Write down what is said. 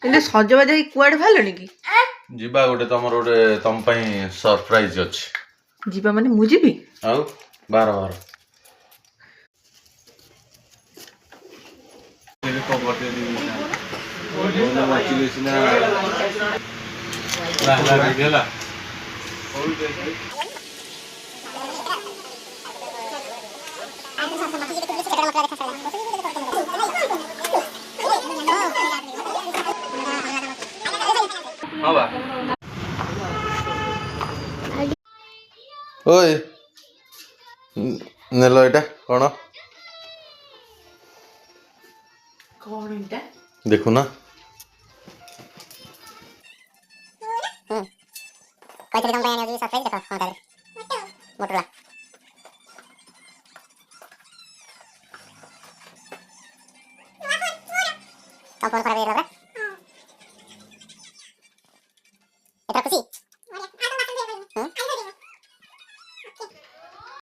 ହେଲେ ସଜବାଜ ହେଇ କୁଆଡେ ବାହାରିଲଣି କି? ଯିବା ଗୋଟେ ତମର ଗୋଟେ ତମ ପାଇଁ ସରପ୍ରାଇଜ ଅଛି। ଯିବା ମାନେ ମୁଁ ଯିବି? ଆଉ ବାହାର ବାହାର ओए नेलो एटा कौन कौन एटा देखो ना कहते तुम बयान सरप्राइज देखो हां ताले मोटरला कौन करा बेरा